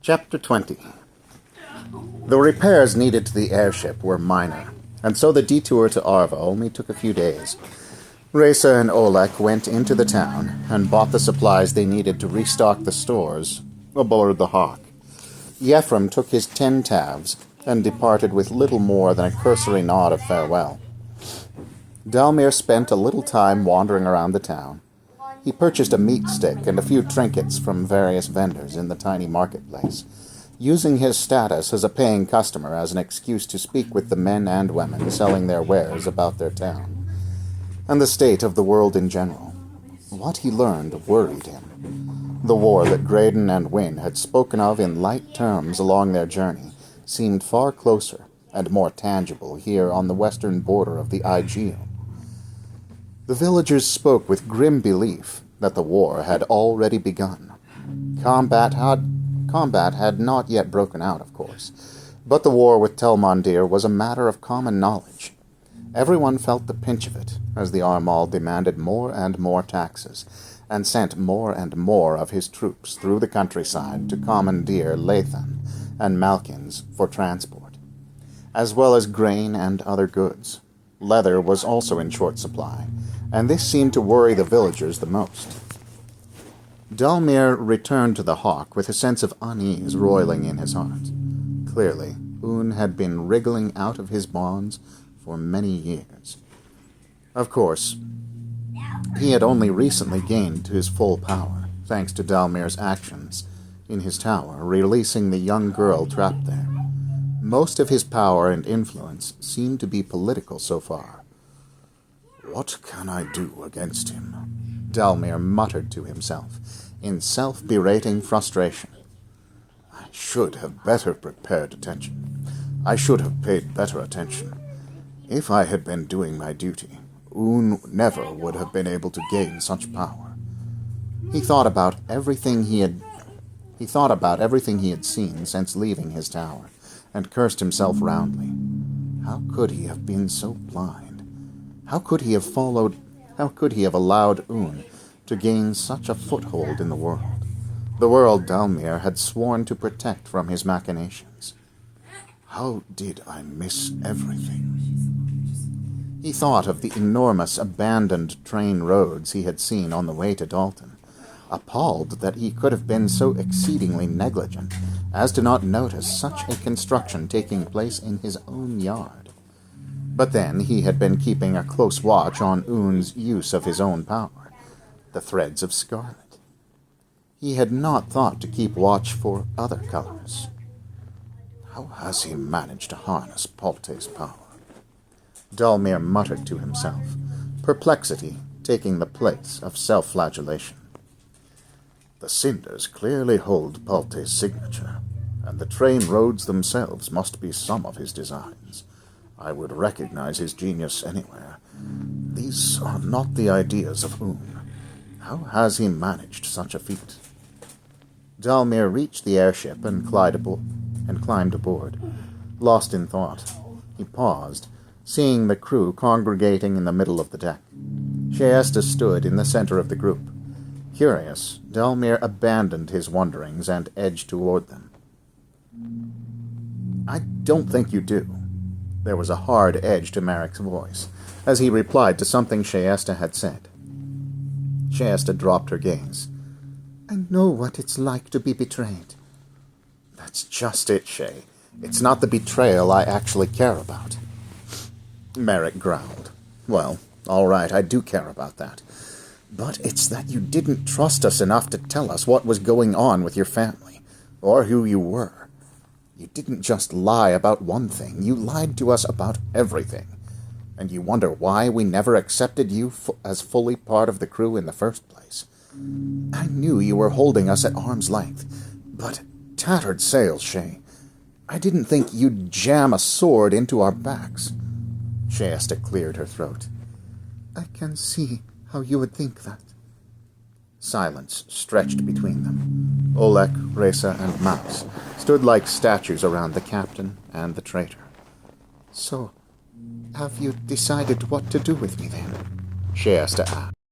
Chapter 20. The repairs needed to the airship were minor, and so the detour to Arva only took a few days. Reza and Oleg went into the town and bought the supplies they needed to restock the stores aboard the Hawk. Yefrem took his 10 tavs and departed with little more than a cursory nod of farewell. Dalmir spent a little time wandering around the town. He purchased a meat stick and a few trinkets from various vendors in the tiny marketplace, using his status as a paying customer as an excuse to speak with the men and women selling their wares about their town, and the state of the world in general. What he learned worried him. The war that Graydon and Wynne had spoken of in light terms along their journey seemed far closer and more tangible here on the western border of the Aegean. The villagers spoke with grim belief that the war had already begun. Combat had not yet broken out, of course, but the war with Telmondir was a matter of common knowledge. Everyone felt the pinch of it, as the Armal demanded more and more taxes, and sent more and more of his troops through the countryside to commandeer Lathan and Malkins for transport, as well as grain and other goods. Leather was also in short supply, and this seemed to worry the villagers the most. Dalmir returned to the Hawk with a sense of unease roiling in his heart. Clearly, Un had been wriggling out of his bonds for many years. Of course, he had only recently gained his full power, thanks to Dalmir's actions in his tower, releasing the young girl trapped there. Most of his power and influence seemed to be political so far. "What can I do against him?" Dalmir muttered to himself, in self-berating frustration. "I should have better prepared attention. I should have paid better attention. If I had been doing my duty, Un never would have been able to gain such power." He thought about everything he had seen since leaving his tower, and cursed himself roundly. How could he have been so blind? How could he have allowed Un to gain such a foothold in the world Dalmir had sworn to protect from his machinations? How did I miss everything? He thought of the enormous abandoned train roads he had seen on the way to Dalton, appalled that he could have been so exceedingly negligent as to not notice such a construction taking place in his own yard. But then he had been keeping a close watch on Un's use of his own power, the threads of scarlet. He had not thought to keep watch for other colors. How has he managed to harness Palte's power? Dalmir muttered to himself, perplexity taking the place of self-flagellation. The cinders clearly hold Palte's signature, and the train roads themselves must be some of his designs. I would recognize his genius anywhere. These are not the ideas of Un. How has he managed such a feat? Dalmir reached the airship and climbed aboard. Lost in thought, he paused, seeing the crew congregating in the middle of the deck. Shayesta stood in the center of the group. Curious, Dalmir abandoned his wonderings and edged toward them. "I don't think you do." There was a hard edge to Marek's voice, as he replied to something Shayesta had said. Shayesta dropped her gaze. "I know what it's like to be betrayed." "That's just it, Shay. It's not the betrayal I actually care about." Marek growled. "Well, all right, I do care about that. But it's that you didn't trust us enough to tell us what was going on with your family, or who you were. You didn't just lie about one thing, you lied to us about everything. And you wonder why we never accepted you as fully part of the crew in the first place. I knew you were holding us at arm's length, but tattered sails, Shay. I didn't think you'd jam a sword into our backs." Shayesta cleared her throat. "I can see how you would think that." Silence stretched between them. Oleg, Reza, and Mouse stood like statues around the captain and the traitor. "So, have you decided what to do with me then?" Shayesta asked.